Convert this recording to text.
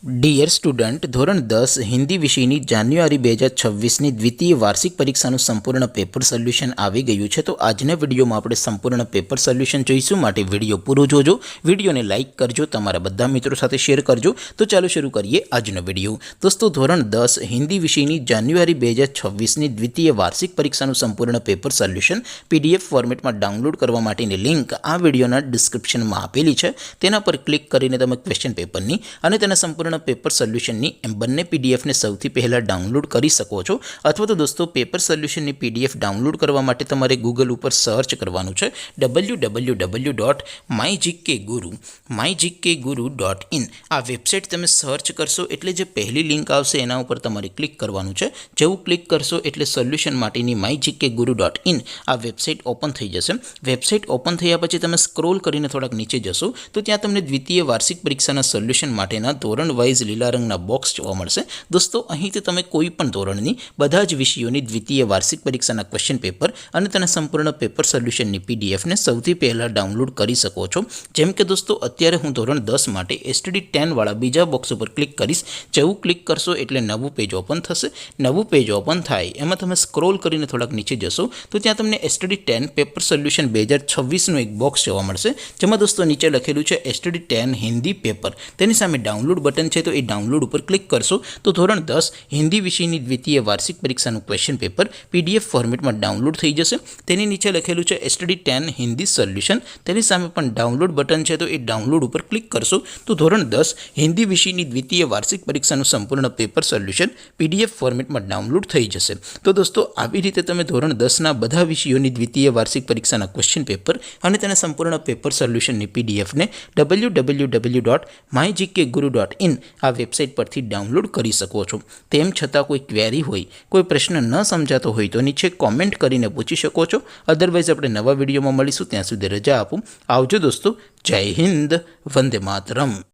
Dear student, ધોરણ 10 હિન્દી વિષયની જાન્યુઆરી 2026ની દ્વિતીય વાર્ષિક પરીક્ષાનું સંપૂર્ણ પેપર સોલ્યુશન આવી ગયું છે. તો આજના વિડીયોમાં આપણે સંપૂર્ણ પેપર સોલ્યુશન જોઈશું. માટે વિડીયો પૂરો જોજો, વિડીયોને લાઇક કરજો, તમારા બધા મિત્રો સાથે શેર કરજો. તો ચાલો શરૂ કરીએ આજનો વિડીયો. દોસ્તો, ધોરણ 10 હિન્દી વિષયની જાન્યુઆરી 2026ની દ્વિતીય વાર્ષિક પરીક્ષાનું સંપૂર્ણ પેપર સોલ્યુશન પીડીએફ ફોર્મેટમાં ડાઉનલોડ કરવા માટેની લિંક આ વિડીયોના ડિસ્ક્રિપ્શનમાં આપેલી છે. તેના પર ક્લિક કરીને તમે ક્વેશ્ચન પેપરની અને તેના સંપૂર્ણ પેપર સોલ્યુશનની એમ બંને પીડીએફને સૌથી પહેલાં ડાઉનલોડ કરી શકો છો. અથવા તો દોસ્તો, પેપર સોલ્યુશનની પીડીએફ ડાઉનલોડ કરવા માટે તમારે ગૂગલ ઉપર સર્ચ કરવાનું છે www.mygkguru.in. આ વેબસાઇટ તમે સર્ચ કરશો એટલે જે પહેલી લિંક આવશે એના ઉપર તમારે ક્લિક કરવાનું છે. જેવું ક્લિક કરશો એટલે સોલ્યુશન માટેની mygkguru.in આ વેબસાઇટ ઓપન થઈ જશે. વેબસાઇટ ઓપન થયા પછી તમે સ્ક્રોલ કરીને થોડાક નીચે જશો તો ત્યાં તમને દ્વિતીય વાર્ષિક પરીક્ષાના સોલ્યુશન માટેના ધોરણ વાઇઝ લીલા રંગના બોક્સ જોવા મળશે. દોસ્તો, અહીંથી તમે કોઈ પણ ધોરણની બધા જ વિષયોની દ્વિતીય વાર્ષિક પરીક્ષાના ક્વેશ્ચન પેપર અને તેના સંપૂર્ણ પેપર સોલ્યુશનની પીડીએફને સૌથી પહેલાં ડાઉનલોડ કરી શકો છો. જેમ કે દોસ્તો, અત્યારે હું ધોરણ 10 માટે STD10 વાળા બીજા બોક્સ ઉપર ક્લિક કરીશ. જેવું ક્લિક કરશો એટલે નવું પેજ ઓપન થશે. નવું પેજ ઓપન થાય એમાં તમે સ્ક્રોલ કરીને થોડાક નીચે જશો તો ત્યાં તમને STD10 પેપર સોલ્યુશન 2026નું એક બોક્સ જોવા મળશે. જેમાં દોસ્તો નીચે લખેલું છે STD10 હિન્દી પેપર. તેની સામે ડાઉનલોડ બટન છે, તો એ ડાઉનલોડ ઉપર ક્લિક કરશો તો ધોરણ 10 હિન્દી વિષયની દ્વિતીય વાર્ષિક પરીક્ષાનું ક્વેશ્ચન પેપર પીડીએફ ફોર્મેટમાં ડાઉનલોડ થઈ જશે. તેની નીચે લખેલું છે STD10 હિન્દી સોલ્યુશન. તેની સામે પણ ડાઉનલોડ બટન છે, તો એ ડાઉનલોડ ઉપર ક્લિક કરશો તો ધોરણ 10 હિન્દી વિષયની દ્વિતીય વાર્ષિક પરીક્ષાનું સંપૂર્ણ પેપર સોલ્યુશન પીડીએફ ફોર્મેટમાં ડાઉનલોડ થઈ જશે. તો દોસ્તો, આવી રીતે તમે ધોરણ 10ના બધા વિષયોની દ્વિતીય વાર્ષિક પરીક્ષાના ક્વેશ્ચન પેપર અને તેના સંપૂર્ણ પેપર સોલ્યુશનની પીડીએફને www.mygkguru.in આ વેબસાઇટ પરથી ડાઉનલોડ કરી શકો છો. તેમ છતાં કોઈ ક્વેરી હોય, કોઈ પ્રશ્ન ન સમજાતો હોય તો નીચે કોમેન્ટ કરીને પૂછી શકો છો. અદરવાઇઝ આપણે નવા વિડીયોમાં મળીશું. ત્યાં સુધી રજા આપું. આવજો દોસ્તો. જય હિન્દ. વંદે માતરમ.